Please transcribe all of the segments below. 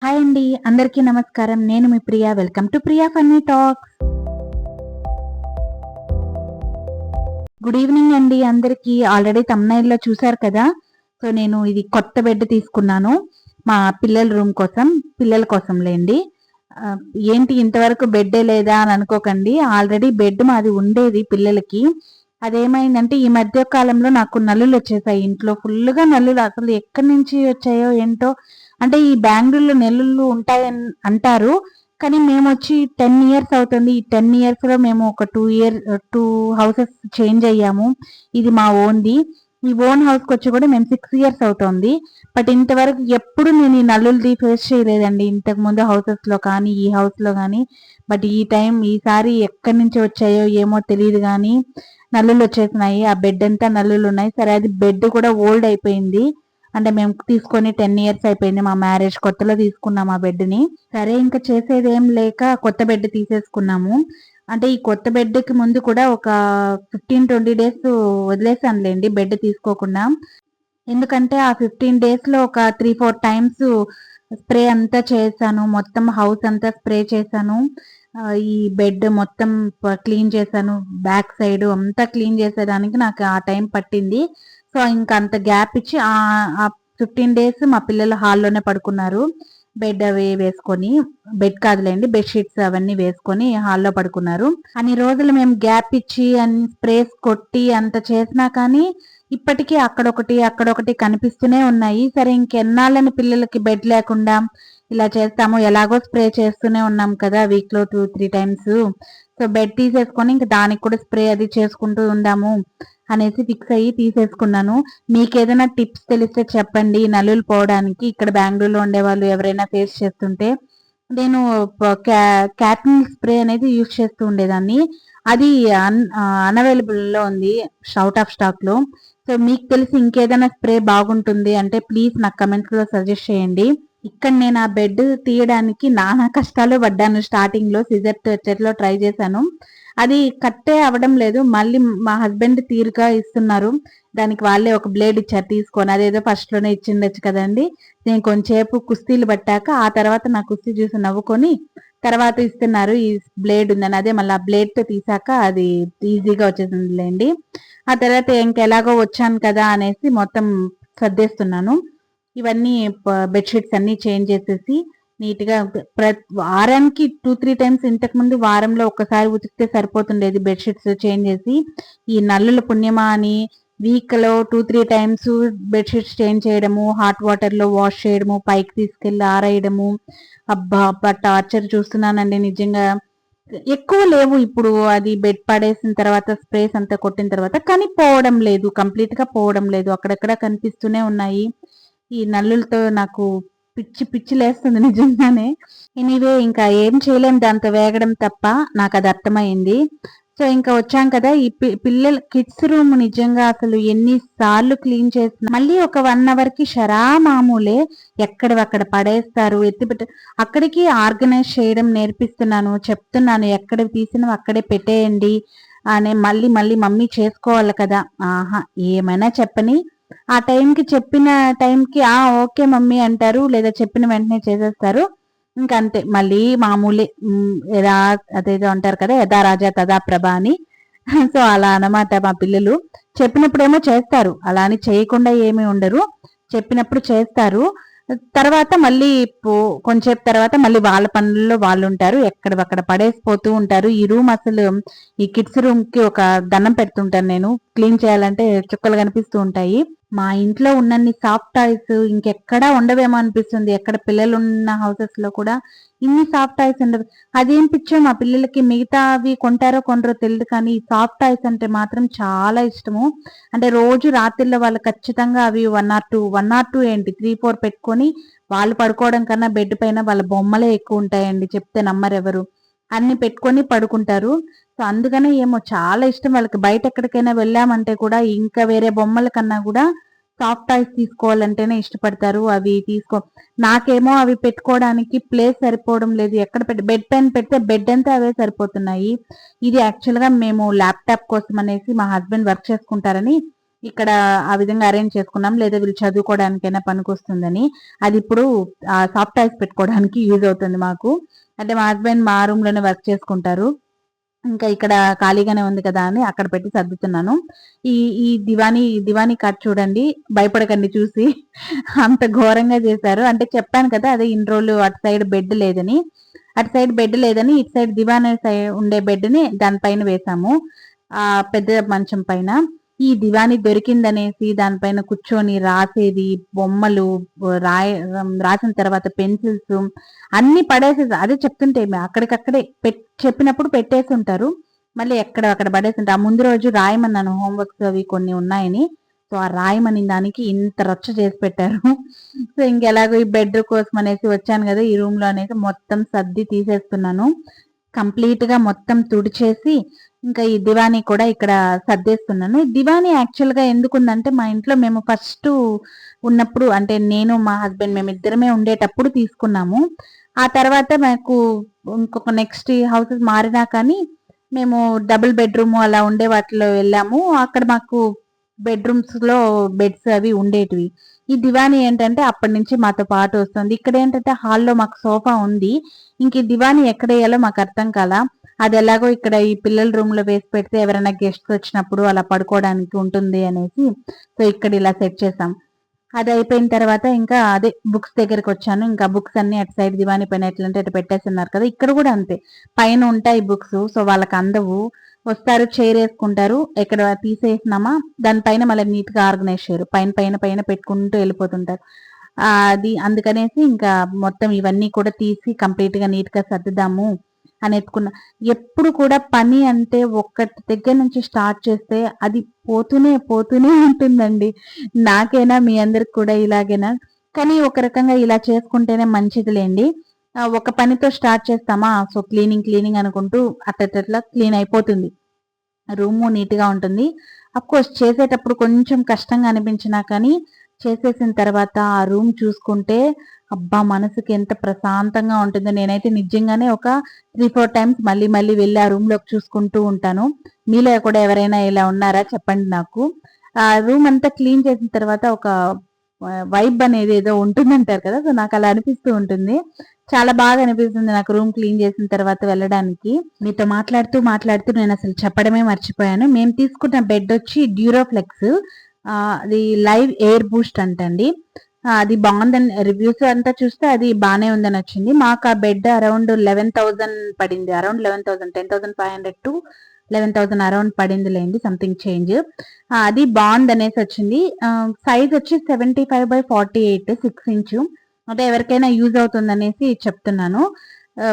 Hi అండి. అందరికీ నమస్కారం. నేను మీ Priya. Welcome to Priya funny talks. Good evening అండి అందరికీ. ఆల్రెడీ థంబ్‌నెయిల్‌లో చూసారు కదా! సో, నేను ఇది కొత్త బెడ్ తీసుకున్నాను. మా పిల్లల రూమ్ కోసం. పిల్లల కోసం లేండి. ఆహ్, ఏంటి ఇంతవరకు బెడ్డే లేదా అని అనుకోకండి. ఆల్రెడీ బెడ్ మాది ఉండేది పిల్లలకి. అదేమైందంటే ఈ మధ్య కాలంలో నాకు నల్లులొచ్చేసాయి ఇంట్లో. ఫుల్లుగా నల్లులు అసలు ఎక్కడి నుంచి వచ్చాయో ఏంటో. అంటే ఈ బెంగుళూరులో నెల్లులు ఉంటాయని అంటారు. కానీ మేమొచ్చి 10 ఇయర్స్ అవుతుంది. ఈ 10 ఇయర్స్‌లో మేము ఒక 2 హౌసెస్ చేంజ్ అయ్యాము. ఇది మా ఓన్‌ది. ఈ ఓన్ హౌస్‌కొచ్చి కూడా మేము 6 ఇయర్స్ అవుతోంది. బట్ ఇంతవరకు ఎప్పుడు నేను ఈ నల్లులది ఫేస్ చేయలేదండి. ఇంతకుముందు హౌసెస్‌లో కానీ, ఈ హౌస్‌లో గానీ. బట్ ఈసారి ఎక్కడి నుంచి వచ్చాయో ఏమో తెలీదు గానీ నల్లులొచ్చేసినాయి. ఆ బెడ్ అంతా నల్లులున్నాయి. సరే అది బెడ్ కూడా ఓల్డ్ అయిపోయింది. అంటే మేము తీసుకొని 10 ఇయర్స్ అయిపోయింది. మా మ్యారేజ్ కొత్తలో తీసుకున్నాం ఆ బెడ్‌ని. సరే ఇంక చేసేదేం లేక కొత్త బెడ్ తీసేసుకున్నాము. అంటే ఈ కొత్త బెడ్‌కి ముందు కూడా ఒక 15, 20 డేస్ వదిలేసానులెండి బెడ్ తీసుకోకుండా. ఎందుకంటే ఆ 15 డేస్‌లో ఒక 3, 4 టైమ్స్ స్ప్రే అంతా చేశాను. మొత్తం హౌస్ అంతా స్ప్రే చేశాను. ఈ బెడ్ మొత్తం క్లీన్ చేశాను. బ్యాక్ సైడ్ అంతా క్లీన్ చేసేదానికి నాకు ఆ టైం పట్టింది. సో, ఇంక అంత గ్యాప్ ఇచ్చి ఆ 15 డేస్ మా పిల్లలు హాల్లోనే పడుకున్నారు. బెడ్ అవి వేసుకొని. బెడ్ కాదులెండి బెడ్ షీట్స్ అవన్నీ వేసుకొని హాల్‌లో పడుకున్నారు. అన్ని రోజులు మేము గ్యాప్ ఇచ్చి అన్ని స్ప్రేస్ కొట్టి అంత చేసినా కానీ ఇప్పటికీ అక్కడొకటి కనిపిస్తూనే ఉన్నాయి. సరే ఇంకెన్నాళ్ళని పిల్లలకి బెడ్ లేకుండా ఇలా చేస్తాము. ఎలాగో స్ప్రే చేస్తూనే ఉన్నాం కదా! వీక్‌లో 2, 3 టైమ్స్. సో, బెడ్ తీసేసుకొని ఇంక దానికి కూడా స్ప్రే అది చేసుకుంటూ ఉందాము అనేసి ఫిక్స్ అయ్యి తీసేసుకున్నాను. మీకేదైనా టిప్స్ తెలిస్తే చెప్పండి నల్లులు పోవడానికి. ఇక్కడ బెంగుళూరులో ఉండేవాళ్ళు ఎవరైనా ఫేస్ చేస్తుంటే. నేను ప క్యా క్యాట్‌నిల్ స్ప్రే అనేది యూజ్ చేస్తూ ఉండేదాన్ని. అది అన్‌అవైలబుల్‌లో ఉంది. ఔట్ ఆఫ్ స్టాక్‌లో. సో, మీకు తెలిసి ఇంకేదైనా స్ప్రే బాగుంటుంది అంటే ప్లీజ్ నాకు కమెంట్స్‌లో సజెస్ట్ చేయండి. ఇక్కడ నేను ఆ బెడ్ తీయడానికి నానా కష్టాలు పడ్డాను స్టార్టింగ్‌లో. సిజర్ ఎట్లెట్లో ట్రై చేశాను. అది కట్టే అవ్వడం లేదు. మళ్ళీ మా హస్బెండ్ తీరుగా ఇస్తున్నారు. దానికి వాళ్ళే ఒక బ్లేడ్ ఇచ్చారు తీసుకొని. అదేదో ఫస్ట్‌లోనే ఇచ్చిండొచ్చు కదండీ! నేను కొంచేపు కుస్తీలు పట్టాక ఆ తర్వాత నా కుస్తీ చూసి నవ్వుకొని తర్వాత ఇస్తున్నారు ఈ బ్లేడ్ ఉందని. అదే మళ్ళీ ఆ బ్లేడ్‌తో తీసాక అది ఈజీగా వచ్చేసిందిలెండి. ఆ తర్వాత ఇంకెలాగో వచ్చాను కదా అనేసి మొత్తం సర్దేస్తున్నాను. ఇవన్నీ బెడ్ షీట్స్ అన్నీ చేంజ్ చేసేసి నీట్‌గా వారానికి 2, 3 టైమ్స్ ఇంతకుముందు వారంలో ఒక్కసారి ఉతికితే సరిపోతుండేది బెడ్ షీట్స్ చేంజ్ చేసి. ఈ నల్లుల పుణ్యమా అని వీక్‌లో 2, 3 టైమ్స్ బెడ్ షీట్స్ చేంజ్ చేయడము, హాట్ వాటర్‌లో వాష్ చేయడము, పైకి తీసుకెళ్ళి ఆరేయడము. అబ్బా! అబ్బా! టార్చర్ చూస్తున్నానండి నిజంగా. ఎక్కువ లేవు ఇప్పుడు అది బెడ్ పడేసిన తర్వాత స్ప్రేస్ అంతా కొట్టిన తర్వాత. కానీ పోవడం లేదు. కంప్లీట్‌గా పోవడం లేదు. అక్కడక్కడ కనిపిస్తూనే ఉన్నాయి. ఈ నల్లులతో నాకు పిచ్చి పిచ్చి లేస్తుంది నిజంగానే. ఎనీవే ఇంకా ఏం చేయలేం దాంతో వేగడం తప్ప. నాకది అర్థమయింది. సో, ఇంకా వచ్చాం కదా! ఈ పిల్లల కిడ్స్ రూమ్ నిజంగా అసలు ఎన్ని సార్లు క్లీన్ చేసినా మళ్ళీ ఒక 1 అవర్‌కి మామూలే. ఎక్కడివక్కడ పడేస్తారు. అక్కడికి ఆర్గనైజ్ చేయడం నేర్పిస్తున్నాను. చెప్తున్నాను ఎక్కడివి తీసినవి అక్కడే పెట్టేయండి అని. మళ్ళీ మళ్ళీ మమ్మీ చేసుకోవాలి కదా! ఆహా! ఏమైనా చెప్పని ఆ టైంకి చెప్పిన టైంకి ఓకే మమ్మీ అంటారు. లేదా చెప్పిన వెంటనే చేసేస్తారు. ఇంకంతే మళ్ళీ మామూలే. అదేదో అంటారు కదా! యథా రాజా తథా ప్రభ అని. సో, అలా అన్నమాట మా పిల్లలు. చెప్పినప్పుడేమో చేస్తారు. అలా అని చేయకుండా ఏమి ఉండరు. చెప్పినప్పుడు చేస్తారు. తర్వాత మళ్ళీ పో కొంచేపు తర్వాత మళ్ళీ వాళ్ళ పనుల్లో వాళ్ళుంటారు. ఎక్కడివక్కడ పడేసిపోతూ ఉంటారు. ఈ రూమ్ అసలు ఈ కిడ్స్ రూమ్‌కి ఒక దండం పెడుతుంటాను నేను. క్లీన్ చేయాలంటే చుక్కలు కనిపిస్తూ ఉంటాయి. మా ఇంట్లో ఉన్నన్ని సాఫ్ట్ టాయ్స్ ఇంకెక్కడా ఉండవేమో అనిపిస్తుంది. ఎక్కడ పిల్లలున్న హౌసెస్‌లో కూడా ఇన్ని సాఫ్ట్ టాయ్స్ ఉండవు. అదేం పిచ్చో మా పిల్లలకి మిగతావి కొంటారో కొనరో తెలీదు కానీ, ఈ సాఫ్ట్ టాయ్స్ అంటే మాత్రం చాలా ఇష్టము. అంటే రోజు రాత్రిళ్ళు వాళ్ళు ఖచ్చితంగా అవి 1 ఆర్ 2 ఏంటి 3, 4 పెట్టుకొని వాళ్ళు పడుకోవడం కన్నా బెడ్ పైన వాళ్ళ బొమ్మలే ఎక్కువుంటాయండి. చెప్తే నమ్మరెవరు. అన్ని పెట్టుకొని పడుకుంటారు. సో, అందుకనే ఏమో చాలా ఇష్టం వాళ్ళకి. బయట ఎక్కడికైనా వెళ్ళామంటే కూడా ఇంకా వేరే బొమ్మల కన్నా గూడా సాఫ్ట్ టాయ్స్ తీసుకోవాలంటేనే ఇష్టపడతారు. అవి నాకేమో అవి పెట్టుకోవడానికి ప్లేస్ సరిపోవడం లేదు. ఎక్కడ బెడ్ పైన పెడితే బెడ్ అంతా అవే సరిపోతున్నాయి. ఇది యాక్చువల్‌గా మేము ల్యాప్‌టాప్ కోసం అనేసి మా హస్బెండ్ వర్క్ చేసుకుంటారని ఇక్కడ ఆ విధంగా అరేంజ్ చేసుకున్నాం. లేదా వీళ్ళు చదువుకోవడానికైనా పనికొస్తుందని. అది ఇప్పుడు సాఫ్ట్ టాయ్స్ పెట్టుకోవడానికి యూజ్ అవుతుంది మాకు. అంటే మా హస్బెండ్ మా రూమ్ లోనే వర్క్ చేసుకుంటారు. ఇంకా ఇక్కడ ఖాళీగానే ఉంది కదా అని అక్కడ పెట్టి సర్దుతున్నాను. ఈ ఈ దివానీ కట్ చూడండి. భయపడకండి చూసి. అంత ఘోరంగా చేశారు. అంటే చెప్పాను కదా అదే ఇన్ని రోజులు అటు సైడ్ బెడ్ లేదని. ఇటు సైడ్ దివానీ ఉండే బెడ్‌ని దానిపైన వేశాము. పెద్ద మంచం పైన. ఈ దివానీ దొరికిందనేసి దానిపైన కూర్చొని రాసేది, బొమ్మలు రాసిన తర్వాత పెన్సిల్స్ అన్నీ పడేసేసి అదే చెప్తుంటే అక్కడికక్కడే చెప్పినప్పుడు పెట్టేసుంటారు. మళ్ళీ ఎక్కడ అక్కడ పడేసుంటారు. ఆ ముందు రోజు రాయమన్నాను హోంవర్క్స్ అవి కొన్ని ఉన్నాయని. సో, ఆ రాయమనిన దానికి ఇంత రచ్చ చేసి పెట్టారు. సో, ఇంకెలాగో ఈ బెడ్ కోసం అనేసి వచ్చాను కదా! ఈ రూమ్‌లో అనేసి మొత్తం సర్ది తీసేస్తున్నాను. కంప్లీట్‌గా మొత్తం తుడిచేసి ఇంకా ఈ దివానీ కూడా ఇక్కడ సర్దేస్తున్నాను. ఈ దివానీ యాక్చువల్‌గా ఎందుకుందంటే మా ఇంట్లో మేము ఫస్టు ఉన్నప్పుడు అంటే నేను, మా హస్బెండ్ మేమిద్దరమే ఉండేటప్పుడు తీసుకున్నాము. ఆ తర్వాత మాకు ఇంకొక నెక్స్ట్ హౌసెస్ మారినా కానీ మేము డబుల్ బెడ్‌రూమ్ అలా ఉండే వాటిలో వెళ్ళాము. అక్కడ మాకు బెడ్‌రూమ్స్‌లో బెడ్స్ అవి ఉండేటివి. ఈ దివానీ ఏంటంటే అప్పటినుంచి మాతో పాటు వస్తుంది. ఇక్కడేంటంటే హాల్‌లో మాకు సోఫా ఉంది. ఇంక ఈ దివానీ ఎక్కడేయాలో మాకు అర్థం కాల. అదెలాగో ఇక్కడ ఈ పిల్లల రూమ్‌లో వేసి పెడితే ఎవరైనా గెస్ట్స్ వచ్చినప్పుడు అలా పడుకోవడానికి ఉంటుంది అనేసి సో, ఇక్కడ ఇలా సెట్ చేసాం. అది అయిపోయిన తర్వాత ఇంకా అదే బుక్స్ దగ్గరకొచ్చాను. ఇంకా బుక్స్ అన్నీ అటు సైడ్ దివానీ పైన ఎట్లంటే అటు పెట్టేసున్నారు కదా! ఇక్కడ కూడా అంతే. పైన ఉంటాయి బుక్స్. సో, వాళ్ళకి అందవు. వస్తారు చైరేసుకుంటారు. ఎక్కడ తీసేసినామా దాని పైన మళ్ళీ నీట్‌గా ఆర్గనైజ్ చేయరు. పైన పెట్టుకుంటూ వెళ్ళిపోతుంటారు. అది అందుకనేసి ఇంకా మొత్తం ఇవన్నీ కూడా తీసి కంప్లీట్‌గా నీట్‌గా సర్దుదాము అని ఎత్తుకున్నా. ఎప్పుడు కూడా పని అంటే ఒక్కటి దగ్గర నుంచి స్టార్ట్ చేస్తే అది పోతూనే ఉంటుందండి. నాకేనా మీ అందరికి కూడా ఇలాగేనా? కానీ ఒక రకంగా ఇలా చేసుకుంటేనే మంచిదిలెండి. ఒక పనితో స్టార్ట్ చేస్తామా సో క్లీనింగ్ అనుకుంటూ అట్లా క్లీన్ అయిపోతుంది. రూము నీట్‌గా ఉంటుంది. అఫ్‌కోర్స్ చేసేటప్పుడు కొంచెం కష్టంగా అనిపించినా కానీ, చేసేసిన తర్వాత ఆ రూమ్ చూసుకుంటే, అబ్బా! మనసుకి ఎంత ప్రశాంతంగా ఉంటుందో. నేనైతే నిజంగానే ఒక 3, 4 టైమ్స్ మళ్ళీ వెళ్లి ఆ రూమ్‌లోకి చూసుకుంటూ ఉంటాను. మీలో కూడా ఎవరైనా ఇలా ఉన్నారా చెప్పండి నాకు. ఆ రూమ్ అంతా క్లీన్ చేసిన తర్వాత ఒక వైబ్ అనేది ఏదో ఉంటుందంటారు కదా! సో, నాకలా అనిపిస్తూ ఉంటుంది. చాలా బాగా అనిపిస్తుంది నాకు రూమ్ క్లీన్ చేసిన తర్వాత వెళ్ళడానికి. మీతో మాట్లాడుతూ నేనసలు చెప్పడమే మర్చిపోయాను. మేము తీసుకున్న బెడ్డొచ్చి డ్యూరోఫ్లెక్స్. అది లైవ్ ఎయిర్ బూస్ట్ అంటండి. అది బావుందని రివ్యూస్ అంతా చూస్తే అది బానే ఉందనొచ్చింది. మాకు ఆ బెడ్ అరౌండ్ 11,000 పడింది. అరౌండ్ 11,000 10,500 - 11,000 అరౌండ్ పడిందిలెండి. Something change. అది బావుందనేసొచ్చింది. సైజొచ్చి 75/48 6 ఇంచు. అంటే ఎవరికైనా యూజ్ అవుతుందనేసి చెప్తున్నాను.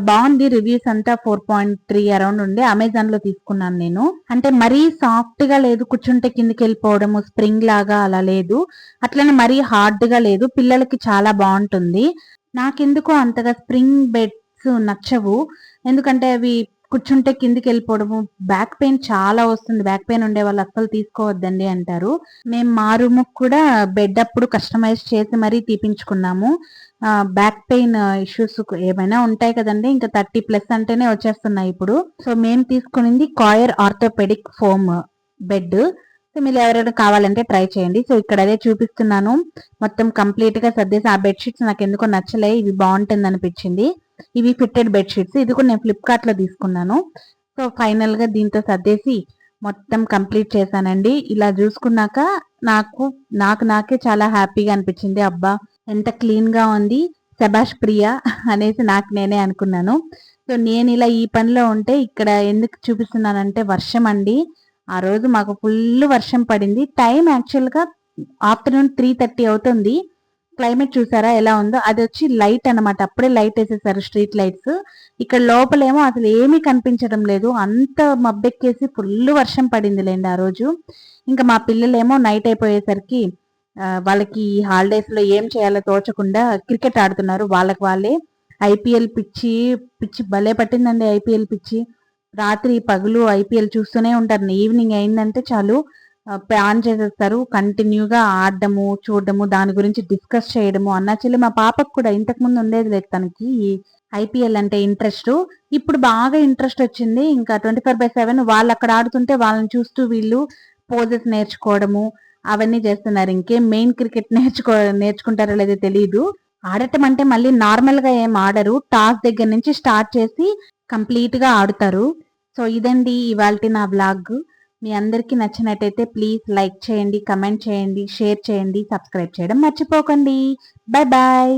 బావుంది. రివ్యూస్ అంతా 4.3 అరౌండ్ ఉండే. అమెజాన్‌లో తీసుకున్నాను నేను. అంటే మరీ సాఫ్ట్‌గా లేదు. కూర్చుంటే కిందకెళ్ళిపోవడము, స్ప్రింగ్ లాగా అలా లేదు. అట్లనే మరీ హార్డ్‌గా లేదు. పిల్లలకి చాలా బావుంటుంది. నాకెందుకో అంతగా స్ప్రింగ్ బెడ్స్ నచ్చవు. ఎందుకంటే అవి కూర్చుంటే కిందకెళ్ళిపోవడము, బ్యాక్ పెయిన్ చాలా వస్తుంది. బ్యాక్ పెయిన్ ఉండేవాళ్ళు అస్సలు తీసుకోవద్దండి అంటారు. మేము మా రూమ్‌కి కూడా బెడ్ అప్పుడు కస్టమైజ్ చేసి మరీ తీపించుకున్నాము. బ్యాక్ పెయిన్ ఇష్యూస్ ఏమైనా ఉంటాయి కదండీ! ఇంకా 30+ అంటేనే వచ్చేస్తున్నాయి ఇప్పుడు. సో, మేము తీసుకునింది coir orthopaedic foam bed. So, మీరు ఎవరైనా కావాలంటే ట్రై చేయండి. సో, ఇక్కడ అదే చూపిస్తున్నాను. మొత్తం కంప్లీట్‌గా సర్దేసి ఆ బెడ్ షీట్స్ నాకెందుకో నచ్చలే. ఇవి బావుంటుందనిపించింది. ఇవి ఫిట్టెడ్ బెడ్ షీట్స్. ఇది కూడా నేను ఫ్లిప్‌కార్ట్‌లో తీసుకున్నాను. సో, ఫైనల్‌గా దీంతో సర్దేసి మొత్తం కంప్లీట్ చేశానండి. ఇలా చూసుకున్నాక నాకు నాకే చాలా హ్యాపీగా అనిపించింది. అబ్బా! ఎంత క్లీన్‌గా ఉంది. శభాష్ ప్రియా అనేసి నాకు నేనే అనుకున్నాను. సో, నేనిలా ఈ పనిలో ఉంటే ఇక్కడ ఎందుకు చూపిస్తున్నానంటే వర్షం అండి. ఆ రోజు మాకు ఫుల్లు వర్షం పడింది. టైం యాక్చువల్‌గా ఆఫ్టర్‌నూన్ 3:30 అవుతుంది. క్లైమేట్ చూసారా ఎలా ఉందో? అదొచ్చి లైట్ అన్నమాట. అప్పుడే లైట్ ఏసేసారు స్ట్రీట్ లైట్స్. ఇక్కడ లోపలేమో అసలు ఏమీ కనిపించడం లేదు. అంత మబ్బెక్కేసి ఫుల్లు వర్షం పడిందిలెండి ఆ రోజు. ఇంకా మా పిల్లలేమో నైట్ అయిపోయేసరికి వాళ్ళకి ఈ హాలిడేస్‌లో ఏం చేయాలో తోచకుండా క్రికెట్ ఆడుతున్నారు వాళ్ళకి వాళ్ళే. ఐపీఎల్ పిచ్చి భలే పట్టిందండి ఐపీఎల్ పిచ్చి. రాత్రి పగలు ఐపీఎల్ చూస్తూనే ఉంటారు. ఈవినింగ్ అయిందంటే చాలు ఆన్ చేసేస్తారు. కంటిన్యూగా ఆడడము, చూడడము, దాని గురించి డిస్కస్ చేయడము. అన్నా చెల్లి మా పాపకు కూడా ఇంతకుముందు ఉండేది లేదు తనకి ఈ ఐపీఎల్ అంటే ఇంట్రెస్టు. ఇప్పుడు బాగా ఇంట్రెస్ట్ వచ్చింది. ఇంకా 24/7 వాళ్ళక్కడ ఆడుతుంటే వాళ్ళని చూస్తూ వీళ్ళు పోజెస్ నేర్చుకోవడము, అవన్నీ చేస్తున్నారు. ఇంకేం మెయిన్ క్రికెట్ నేర్చుకుంటారో లేదో తెలియదు. ఆడటం అంటే మళ్ళీ నార్మల్ గా ఏం ఆడరు, టాస్ దగ్గర నుంచి స్టార్ట్ చేసి కంప్లీట్ గా ఆడుతారు. సో ఇదండి ఇవాల్టి నా వ్లాగ్. మీ అందరికీ నచ్చినట్టయితే ప్లీజ్ లైక్ చేయండి, కమెంట్ చేయండి, షేర్ చేయండి, సబ్స్క్రైబ్ చేయడం మర్చిపోకండి. Bye bye.